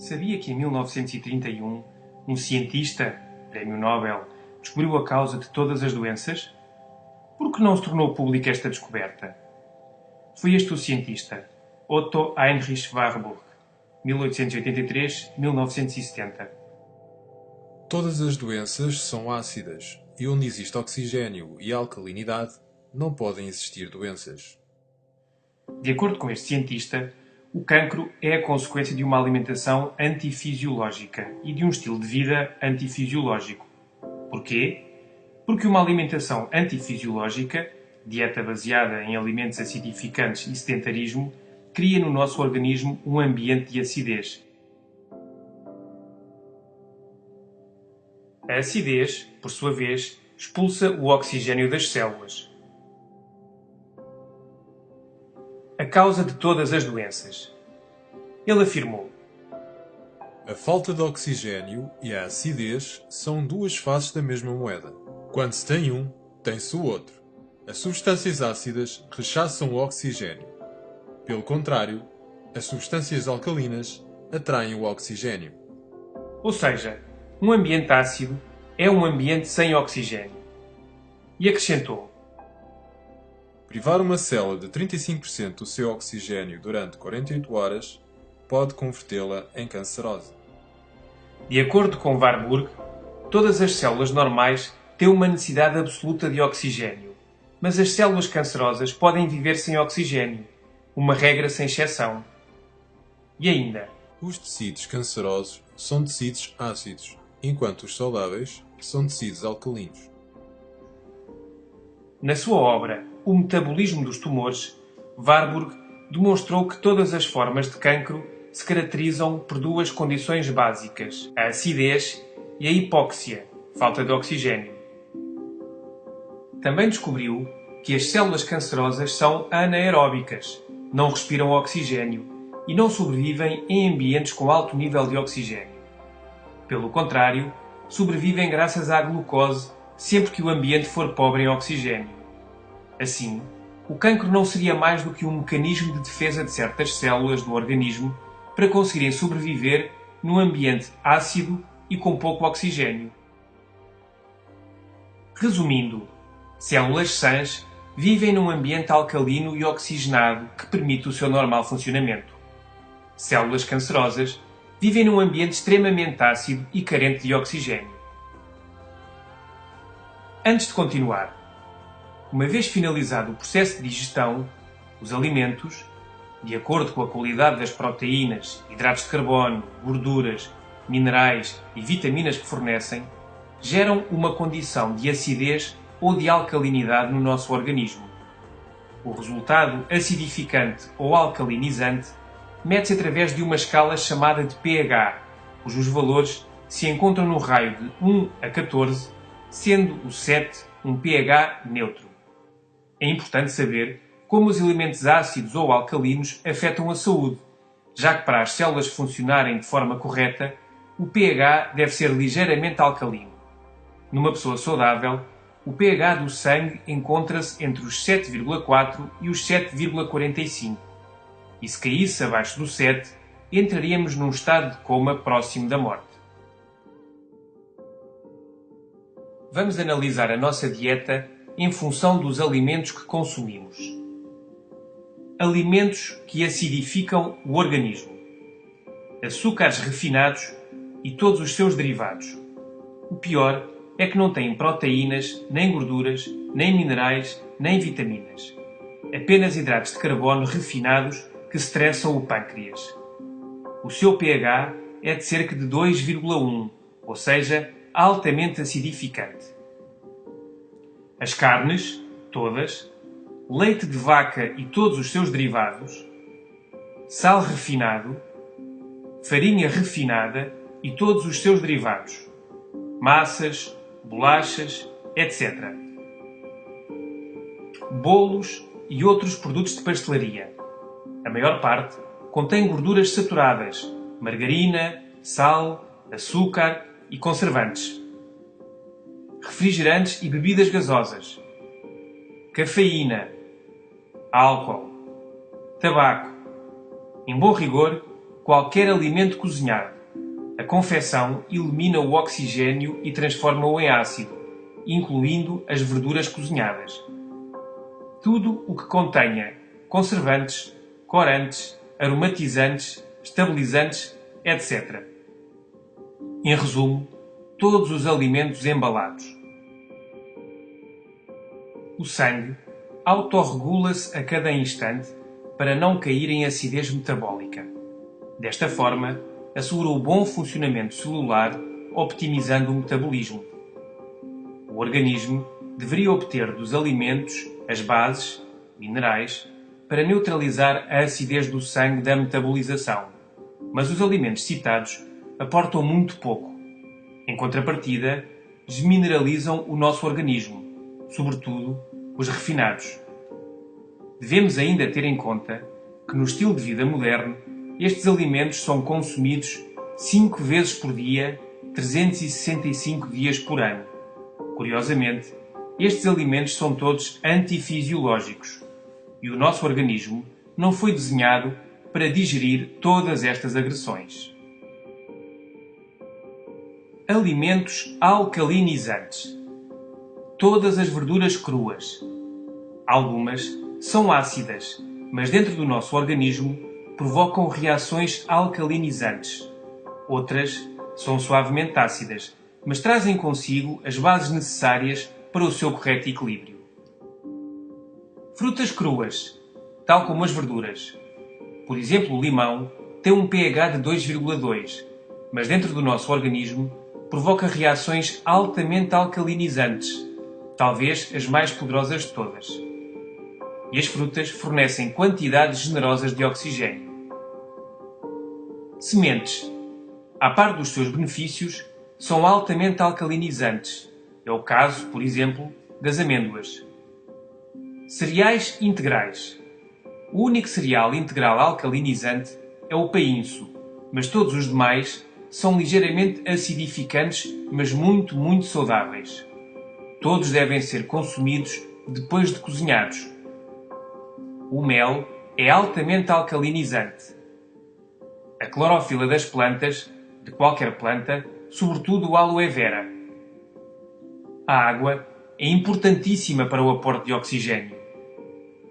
Sabia que em 1931 um cientista, Prémio Nobel, descobriu a causa de todas as doenças? Por que não se tornou pública esta descoberta? Foi este o cientista, Otto Heinrich Warburg, 1883-1970. Todas as doenças são ácidas, e onde existe oxigênio e alcalinidade, não podem existir doenças. De acordo com este cientista, o cancro é a consequência de uma alimentação antifisiológica e de um estilo de vida antifisiológico. Porquê? Porque uma alimentação antifisiológica, dieta baseada em alimentos acidificantes e sedentarismo, cria no nosso organismo um ambiente de acidez. A acidez, por sua vez, expulsa o oxigênio das células. A causa de todas as doenças. Ele afirmou: A falta de oxigênio e a acidez são duas faces da mesma moeda. Quando se tem um, tem-se o outro. As substâncias ácidas rechaçam o oxigênio. Pelo contrário, as substâncias alcalinas atraem o oxigênio. Ou seja, um ambiente ácido é um ambiente sem oxigênio. E acrescentou: Privar uma célula de 35% do seu oxigênio durante 48 horas pode convertê-la em cancerosa. De acordo com Warburg, todas as células normais têm uma necessidade absoluta de oxigênio, mas as células cancerosas podem viver sem oxigênio, uma regra sem exceção. E ainda, Os tecidos cancerosos são tecidos ácidos, enquanto os saudáveis são tecidos alcalinos. na sua obra O Metabolismo dos Tumores, Warburg demonstrou que todas as formas de cancro se caracterizam por duas condições básicas: a acidez e a hipóxia, falta de oxigênio. Também descobriu que as células cancerosas são anaeróbicas, não respiram oxigênio e não sobrevivem em ambientes com alto nível de oxigênio. Pelo contrário, sobrevivem graças à glucose sempre que o ambiente for pobre em oxigênio. Assim, o cancro não seria mais do que um mecanismo de defesa de certas células do organismo para conseguirem sobreviver num ambiente ácido e com pouco oxigênio. Resumindo, células sãs vivem num ambiente alcalino e oxigenado que permite o seu normal funcionamento. Células cancerosas vivem num ambiente extremamente ácido e carente de oxigênio. Antes de continuar, uma vez finalizado o processo de digestão, os alimentos, de acordo com a qualidade das proteínas, hidratos de carbono, gorduras, minerais e vitaminas que fornecem, geram uma condição de acidez ou de alcalinidade no nosso organismo. O resultado acidificante ou alcalinizante mede-se através de uma escala chamada de pH, cujos valores se encontram no raio de 1 a 14, sendo o 7 um pH neutro. É importante saber como os elementos ácidos ou alcalinos afetam a saúde, já que para as células funcionarem de forma correta, o pH deve ser ligeiramente alcalino. Numa pessoa saudável, o pH do sangue encontra-se entre os 7,4 e os 7,45. E se caísse abaixo do 7, entraríamos num estado de coma próximo da morte. Vamos analisar a nossa dieta em função dos alimentos que consumimos. Alimentos que acidificam o organismo: açúcares refinados e todos os seus derivados. O pior é que não têm proteínas, nem gorduras, nem minerais, nem vitaminas. Apenas hidratos de carbono refinados que estressam o pâncreas. O seu pH é de cerca de 2,1, ou seja, altamente acidificante. As carnes, todas, leite de vaca e todos os seus derivados, sal refinado, farinha refinada e todos os seus derivados, massas, bolachas, etc. Bolos e outros produtos de pastelaria. A maior parte contém gorduras saturadas, margarina, sal, açúcar e conservantes. Refrigerantes e bebidas gasosas. Cafeína, álcool, tabaco. Em bom rigor, qualquer alimento cozinhado. A confecção elimina o oxigênio e transforma-o em ácido, incluindo as verduras cozinhadas. Tudo o que contenha conservantes, corantes, aromatizantes, estabilizantes, etc. Em resumo, todos os alimentos embalados. O sangue autorregula-se a cada instante para não cair em acidez metabólica. Desta forma, assegura o bom funcionamento celular, optimizando o metabolismo. O organismo deveria obter dos alimentos as bases, minerais, para neutralizar a acidez do sangue da metabolização, mas os alimentos citados aportam muito pouco. Em contrapartida, desmineralizam o nosso organismo, sobretudo os refinados. Devemos ainda ter em conta que no estilo de vida moderno, estes alimentos são consumidos 5 vezes por dia, 365 dias por ano. Curiosamente, estes alimentos são todos antifisiológicos e o nosso organismo não foi desenhado para digerir todas estas agressões. Alimentos alcalinizantes. Todas as verduras cruas. Algumas são ácidas, mas dentro do nosso organismo provocam reações alcalinizantes. Outras são suavemente ácidas, mas trazem consigo as bases necessárias para o seu correto equilíbrio. Frutas cruas, tal como as verduras. Por exemplo, o limão tem um pH de 2,2, mas dentro do nosso organismo provoca reações altamente alcalinizantes, talvez as mais poderosas de todas. E as frutas fornecem quantidades generosas de oxigênio. Sementes, a par dos seus benefícios, são altamente alcalinizantes. É o caso, por exemplo, das amêndoas. Cereais integrais. O único cereal integral alcalinizante é o painço, mas todos os demais são ligeiramente acidificantes, mas muito saudáveis. Todos devem ser consumidos depois de cozinhados. O mel é altamente alcalinizante. A clorofila das plantas, de qualquer planta, sobretudo o aloe vera. A água é importantíssima para o aporte de oxigênio.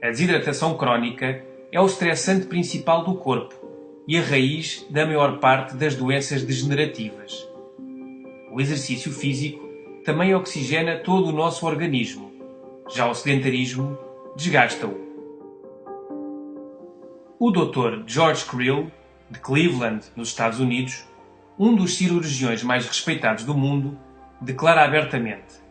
A desidratação crónica é o estressante principal do corpo e a raiz da maior parte das doenças degenerativas. O exercício físico também oxigena todo o nosso organismo. Já o sedentarismo desgasta-o. O Dr. George Krill, de Cleveland, nos Estados Unidos, um dos cirurgiões mais respeitados do mundo, declara abertamente: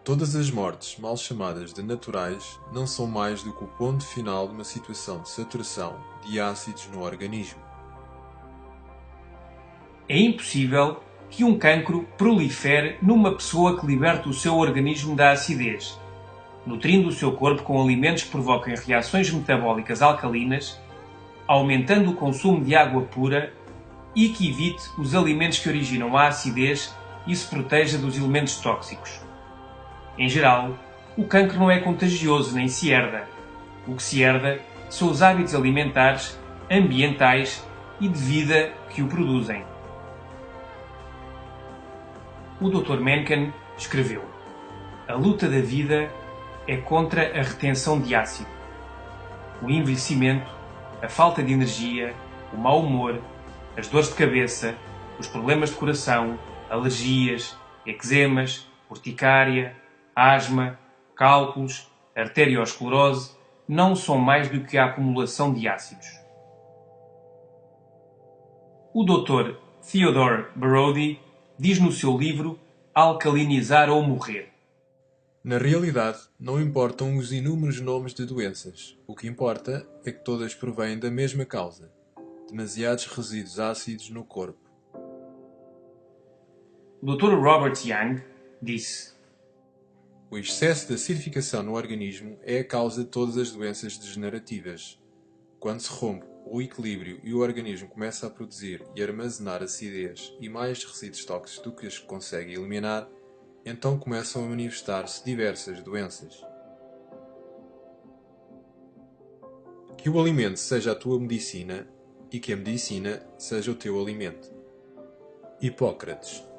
Todas as mortes, mal chamadas de naturais, não são mais do que o ponto final de uma situação de saturação de ácidos no organismo. É impossível que um cancro prolifere numa pessoa que liberta o seu organismo da acidez, nutrindo o seu corpo com alimentos que provoquem reações metabólicas alcalinas, aumentando o consumo de água pura e que evite os alimentos que originam a acidez e se proteja dos elementos tóxicos. Em geral, o cancro não é contagioso nem se herda. O que se herda são os hábitos alimentares, ambientais e de vida que o produzem. O Dr. Mencken escreveu: a luta da vida é contra a retenção de ácido. O envelhecimento, a falta de energia, o mau humor, as dores de cabeça, os problemas de coração, alergias, eczemas, urticária, asma, cálculos, arteriosclerose não são mais do que a acumulação de ácidos. O Dr. Theodore Brody diz no seu livro Alcalinizar ou Morrer: Na realidade, não importam os inúmeros nomes de doenças. O que importa é que todas provêm da mesma causa: demasiados resíduos ácidos no corpo. O Dr. Robert Young disse: o excesso de acidificação no organismo é a causa de todas as doenças degenerativas. Quando se rompe o equilíbrio e o organismo começa a produzir e armazenar acidez e mais resíduos tóxicos do que os que consegue eliminar, então começam a manifestar-se diversas doenças. Que o alimento seja a tua medicina e que a medicina seja o teu alimento. Hipócrates.